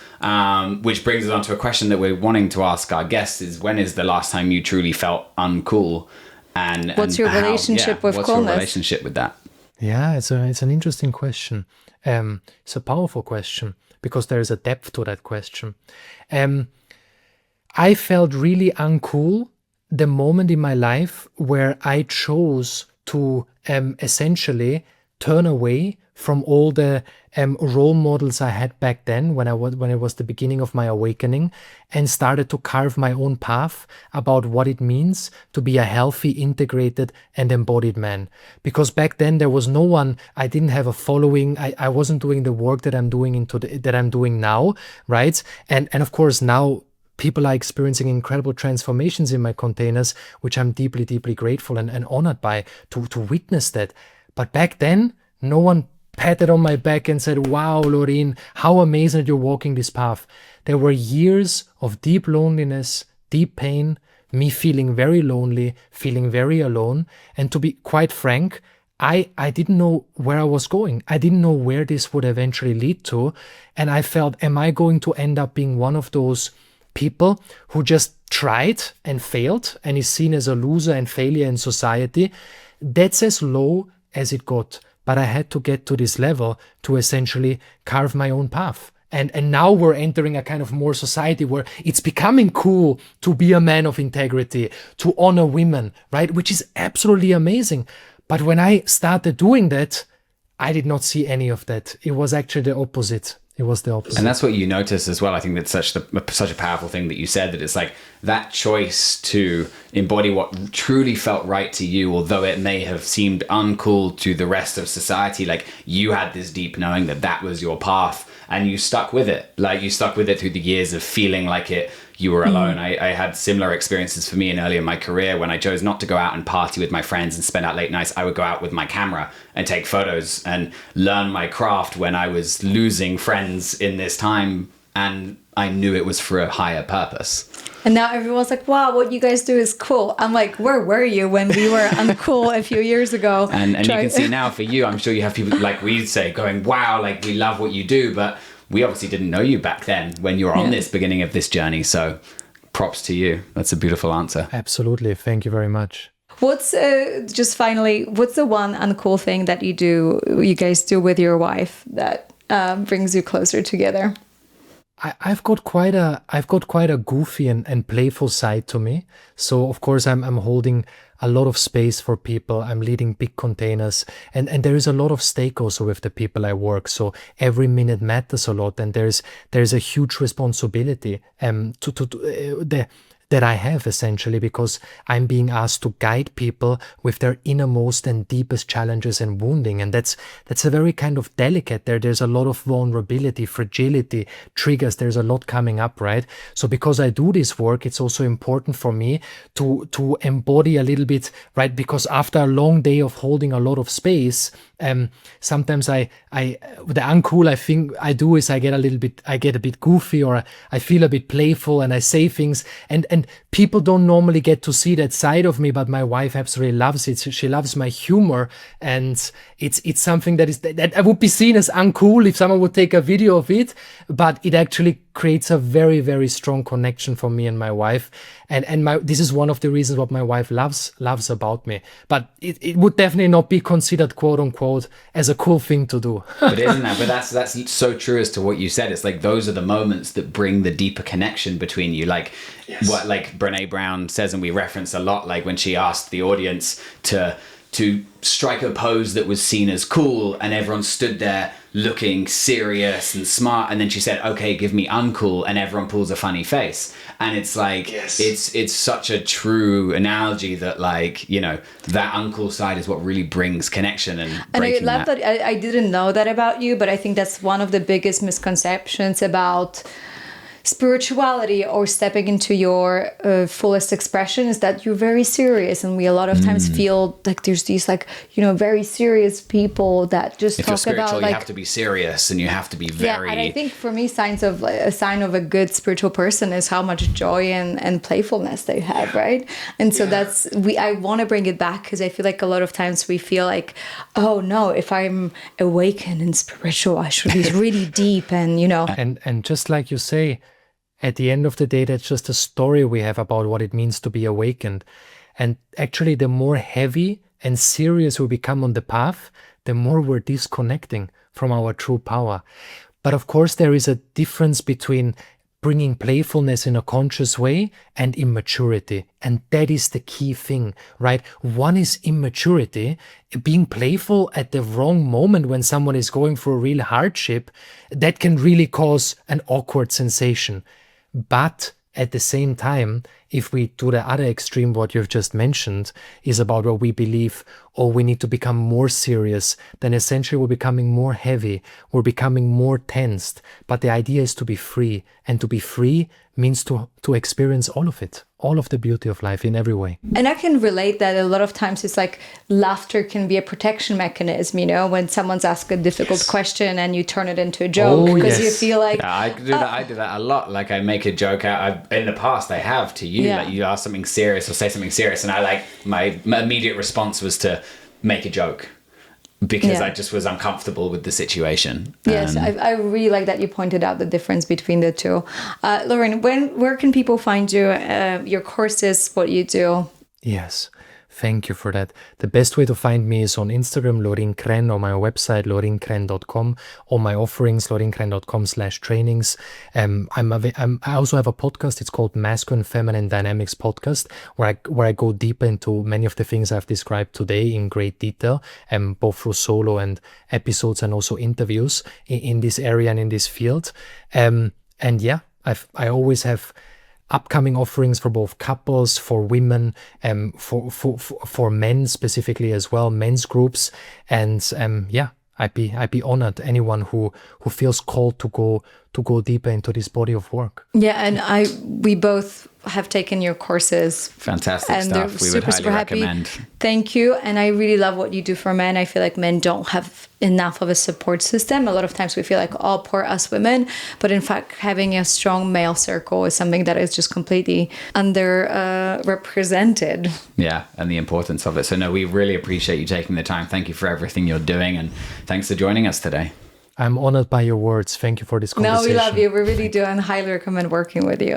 Which brings us on to a question that we're wanting to ask our guests is, when is the last time you truly felt uncool? And what's your relationship with what's coolness? your relationship with that? Yeah, it's an interesting question. It's a powerful question because there is a depth to that question. I felt really uncool the moment in my life where I chose to essentially turn away from all the role models I had back then when it was the beginning of my awakening, and started to carve my own path about what it means to be a healthy, integrated and embodied man. Because back then there was no one, I didn't have a following, I wasn't doing the work that I'm doing that I'm doing now, right? And of course now people are experiencing incredible transformations in my containers, which I'm deeply, deeply grateful and honored by to witness that. But back then, no one patted on my back and said, wow, Lorin, how amazing you're walking this path. There were years of deep loneliness, deep pain, me feeling very lonely, feeling very alone. And to be quite frank, I didn't know where I was going. I didn't know where this would eventually lead to. And I felt, am I going to end up being one of those people who just tried and failed and is seen as a loser and failure in society? That's as low as it got. But I had to get to this level to essentially carve my own path. And now we're entering a kind of more society where it's becoming cool to be a man of integrity, to honor women, right? Which is absolutely amazing. But when I started doing that, I did not see any of that. It was actually the opposite. It was the opposite. And that's what you notice as well. I think that's such a powerful thing that you said, that it's like that choice to embody what truly felt right to you, although it may have seemed uncool to the rest of society. Like, you had this deep knowing that that was your path and you stuck with it. Like, you stuck with it through the years of feeling like you were alone. I had similar experiences for me early in my career when I chose not to go out and party with my friends and spend out late nights. I would go out with my camera and take photos and learn my craft when I was losing friends in this time. And I knew it was for a higher purpose. And now everyone's like, wow, what you guys do is cool. I'm like, where were you when we were uncool a few years ago? And you can see now for you, I'm sure you have people like we say going, wow, like we love what you do, but we obviously didn't know you back then when you were on this beginning of this journey. So props to you. That's a beautiful answer. Absolutely. Thank you very much. What's just finally, what's the one uncool thing that you guys do with your wife that brings you closer together? I've got quite a goofy and playful side to me. So of course I'm holding a lot of space for people. I'm leading big containers, and there is a lot of stake also with the people I work. So every minute matters a lot, and there's a huge responsibility that I have essentially, because I'm being asked to guide people with their innermost and deepest challenges and wounding. And that's a very kind of delicate there's a lot of vulnerability, fragility, triggers. There's a lot coming up, right? So because I do this work, it's also important for me to embody a little bit, right? Because after a long day of holding a lot of space, sometimes the uncool I think I do is I get a bit goofy, or I feel a bit playful, and I say things, and people don't normally get to see that side of me, but my wife absolutely loves it. She loves my humor, and it's something that I would be seen as uncool if someone would take a video of it, but it actually creates a very, very strong connection for me and my wife. And this is one of the reasons what my wife loves about me. But it would definitely not be considered, quote unquote, as a cool thing to do. But isn't that? But that's so true as to what you said. It's like those are the moments that bring the deeper connection between you. Like what like Brene Brown says, and we reference a lot, like when she asked the audience to to strike a pose that was seen as cool, and everyone stood there looking serious and smart, and then she said, okay, give me uncool, and everyone pulls a funny face. And it's like, it's such a true analogy that, like, you know, that uncool side is what really brings connection and breaking I love that. I didn't know that about you, but I think that's one of the biggest misconceptions about spirituality or stepping into your fullest expression, is that you're very serious, and we a lot of times feel like there's these, like, you know, very serious people that just if talk you're spiritual, about, like, you have to be serious and you have to be very... Yeah, and I think for me, a sign of a good spiritual person is how much joy and playfulness they have, right? And so I want to bring it back, because I feel like a lot of times we feel like, oh no, if I'm awakened and spiritual, I should be really deep, and, you know. And just like you say, at the end of the day, that's just a story we have about what it means to be awakened. And actually, the more heavy and serious we become on the path, the more we're disconnecting from our true power. But of course, there is a difference between bringing playfulness in a conscious way and immaturity. And that is the key thing, right? One is immaturity, being playful at the wrong moment when someone is going through a real hardship, that can really cause an awkward sensation. But at the same time, if we do the other extreme, what you've just mentioned is about what we believe, or we need to become more serious, then essentially we're becoming more heavy, we're becoming more tensed. But the idea is to be free, and to be free means to experience all of it, all of the beauty of life in every way. And I can relate that a lot of times it's like laughter can be a protection mechanism, you know, when someone's asked a difficult question and you turn it into a joke, because you feel like... Yeah, I do that a lot. Like, I make a joke out, in the past I have to you, like, you ask something serious or say something serious, and I, like, my immediate response was to make a joke, because I just was uncomfortable with the situation. Yes, I really like that you pointed out the difference between the two. Lorin, where can people find you, your courses, what you do? Yes, thank you for that. The best way to find me is on Instagram, Lorin Krenn, or my website, lorinkrenn.com, or my offerings, lorinkrenn.com/trainings. I also have a podcast. It's called Masculine Feminine Dynamics Podcast, where I go deeper into many of the things I've described today in great detail, both through solo and episodes, and also interviews in this area and in this field. And yeah, I always have upcoming offerings for both couples, for women, for men specifically as well, men's groups. And I'd be honored, anyone who feels called to go deeper into this body of work. Yeah, and we both have taken your courses. Fantastic and stuff. We would highly recommend. Thank you. And I really love what you do for men. I feel like men don't have enough of a support system. A lot of times we feel like, oh, poor us women. But in fact, having a strong male circle is something that is just completely represented. Yeah, and the importance of it. So no, we really appreciate you taking the time. Thank you for everything you're doing, and thanks for joining us today. I'm honored by your words. Thank you for this conversation. No, we love you. We really do, and highly recommend working with you.